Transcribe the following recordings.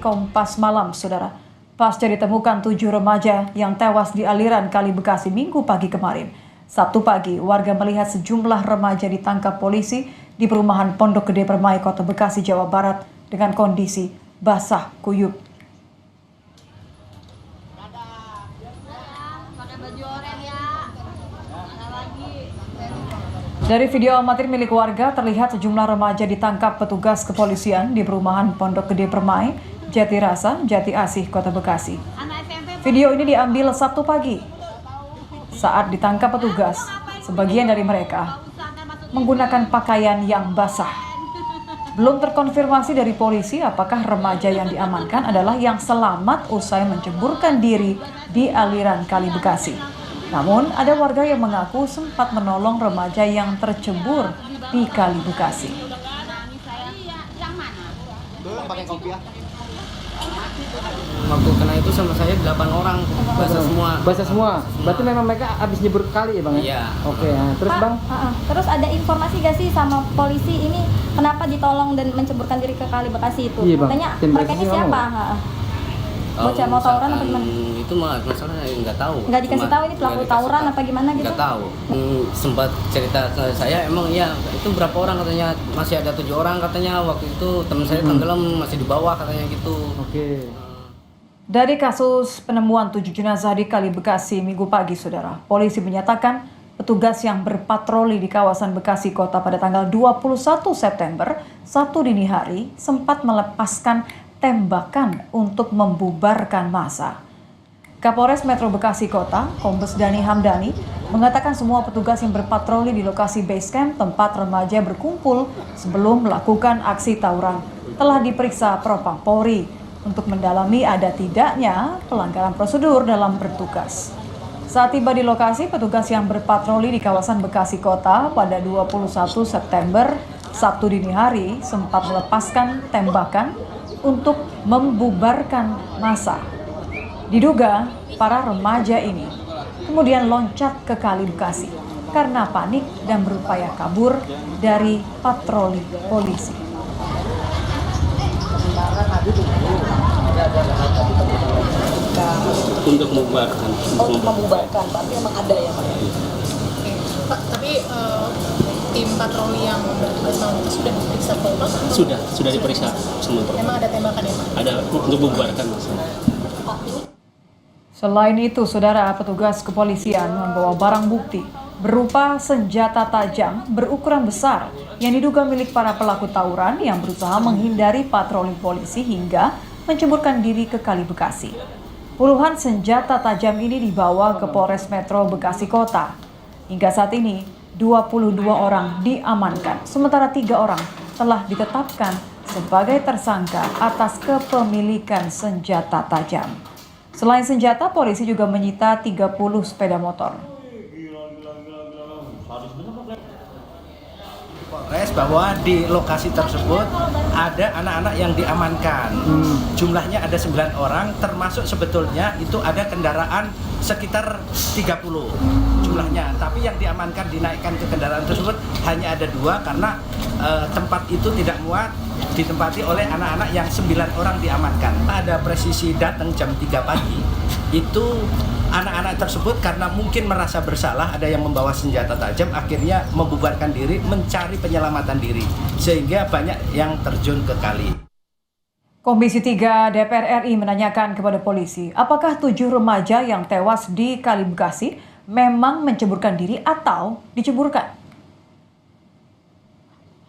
Kompas Malam, Saudara. Pasca ditemukan 7 remaja yang tewas di aliran Kali Bekasi Minggu pagi kemarin. Sabtu pagi, warga melihat sejumlah remaja ditangkap polisi di perumahan Pondok Gede Permai, Kota Bekasi, Jawa Barat dengan kondisi basah kuyup. Dari video amatir milik warga, terlihat sejumlah remaja ditangkap petugas kepolisian di perumahan Pondok Gede Permai, Jati Rasa, Jati Asih, Kota Bekasi. Video ini diambil Sabtu pagi. Saat ditangkap petugas, sebagian dari mereka menggunakan pakaian yang basah. Belum terkonfirmasi dari polisi apakah remaja yang diamankan adalah yang selamat usai menceburkan diri di aliran Kali Bekasi. Namun, ada warga yang mengaku sempat menolong remaja yang tercebur di Kali Bekasi. Waktu kena itu sama saya 8 orang, basah semua. Basah semua? Berarti memang mereka habis nyebur kali ya Bang? Iya. Oke, terus Bang? Terus ada informasi gak sih sama polisi ini kenapa ditolong dan menceburkan diri ke Kali Bekasi itu? Iya, Bang. Katanya mereka ini siapa? Bocah mau tawuran apa gimana? Itu masalahnya nggak tahu. Nggak dikasih tahu ini pelaku tawuran apa gimana gitu? Nggak tahu. Sempat cerita ke saya, emang iya itu berapa orang katanya, masih ada 7 orang katanya waktu itu teman saya tenggelam masih di bawah katanya gitu. Oke. Dari kasus penemuan 7 jenazah di Kali Bekasi Minggu pagi, Saudara, polisi menyatakan petugas yang berpatroli di kawasan Bekasi Kota pada tanggal 21 September, Sabtu dini hari, sempat melepaskan tembakan untuk membubarkan massa. Kapolres Metro Bekasi Kota, Kombes Dhani Hamdani, mengatakan semua petugas yang berpatroli di lokasi base camp tempat remaja berkumpul sebelum melakukan aksi tawuran telah diperiksa Propam Polri untuk mendalami ada tidaknya pelanggaran prosedur dalam bertugas. Saat tiba di lokasi, petugas yang berpatroli di kawasan Bekasi Kota pada 21 September, Sabtu dini hari, sempat melepaskan tembakan untuk membubarkan massa. Diduga para remaja ini kemudian loncat ke Kali Bekasi karena panik dan berupaya kabur dari patroli polisi. Untuk membubarkan. Untuk membubarkan, berarti emang ada ya Pak? Pak, tapi tim patroli yang bertugas malam itu sudah diperiksa Polres? Sudah diperiksa semua. Emang ada tembakan ya Pak? Ada untuk membubarkan masalah. Selain itu, Saudara, petugas kepolisian membawa barang bukti berupa senjata tajam berukuran besar yang diduga milik para pelaku tawuran yang berusaha menghindari patroli polisi hingga menceburkan diri ke Kali Bekasi. Puluhan senjata tajam ini dibawa ke Polres Metro Bekasi Kota. Hingga saat ini, 22 orang diamankan, sementara 3 orang telah ditetapkan sebagai tersangka atas kepemilikan senjata tajam. Selain senjata, polisi juga menyita 30 sepeda motor. Polres bahwa di lokasi tersebut ada anak-anak yang diamankan. Jumlahnya ada 9 orang, termasuk sebetulnya itu ada kendaraan sekitar 30 jumlahnya. Tapi yang diamankan dinaikkan ke kendaraan tersebut hanya ada 2 karena tempat itu tidak muat ditempati oleh anak-anak yang 9 orang diamankan. Ada presisi datang jam 3 pagi, itu anak-anak tersebut karena mungkin merasa bersalah, ada yang membawa senjata tajam, akhirnya membubarkan diri, mencari penyelamatan diri, sehingga banyak yang terjun ke kali. Komisi 3 DPR RI menanyakan kepada polisi, apakah 7 remaja yang tewas di Kali Bekasi memang menceburkan diri atau diceburkan?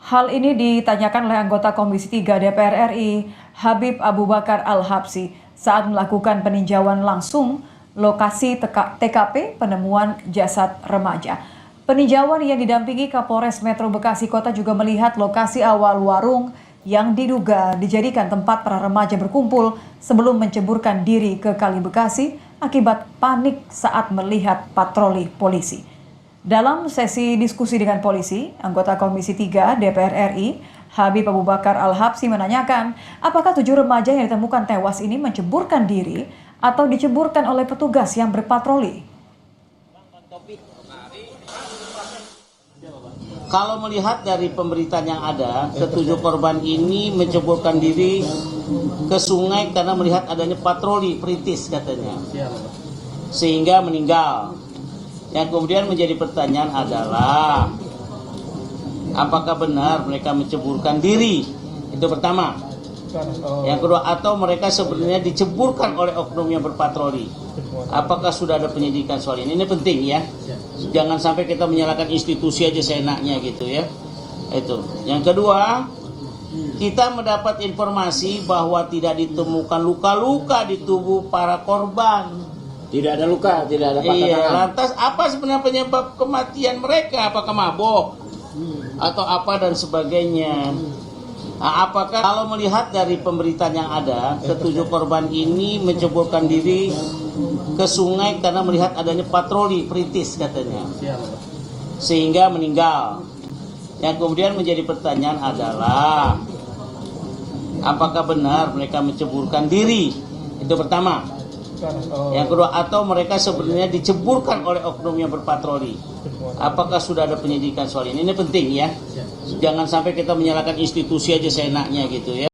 Hal ini ditanyakan oleh anggota Komisi 3 DPR RI, Habib Abu Bakar Al-Habsyi, saat melakukan peninjauan langsung lokasi TKP penemuan jasad remaja. Peninjauan yang didampingi Kapolres Metro Bekasi Kota juga melihat lokasi awal warung yang diduga dijadikan tempat para remaja berkumpul sebelum menceburkan diri ke Kali Bekasi akibat panik saat melihat patroli polisi. Dalam sesi diskusi dengan polisi, anggota Komisi 3 DPR RI, Habib Abu Bakar Al-Habsyi menanyakan apakah 7 remaja yang ditemukan tewas ini menceburkan diri atau diceburkan oleh petugas yang berpatroli. Kalau melihat dari pemberitaan yang ada, ketujuh korban ini menceburkan diri ke sungai karena melihat adanya patroli perintis katanya, sehingga meninggal. Yang kemudian menjadi pertanyaan adalah, apakah benar mereka menceburkan diri? Itu pertama. Yang kedua, atau mereka sebenarnya diceburkan oleh oknum yang berpatroli? Apakah sudah ada penyidikan soal ini? Ini penting ya. Jangan sampai kita menyalahkan institusi aja seenaknya gitu ya. Itu. Yang kedua, kita mendapat informasi bahwa tidak ditemukan luka-luka di tubuh para korban. Tidak ada luka, tidak ada patah Iya, tangan. lantas apa sebenarnya penyebab kematian mereka? Apakah mabok atau apa dan sebagainya? Nah, apakah kalau melihat dari pemberitaan yang ada, ketujuh korban ini menceburkan diri ke sungai karena melihat adanya patroli perintis katanya, sehingga meninggal. Yang kemudian menjadi pertanyaan adalah, apakah benar mereka menceburkan diri? Itu pertama. Yang kedua, atau mereka sebenarnya diceburkan oleh oknum yang berpatroli? Apakah sudah ada penyidikan soal ini? Ini penting ya. Jangan sampai kita menyalahkan institusi aja seenaknya gitu ya.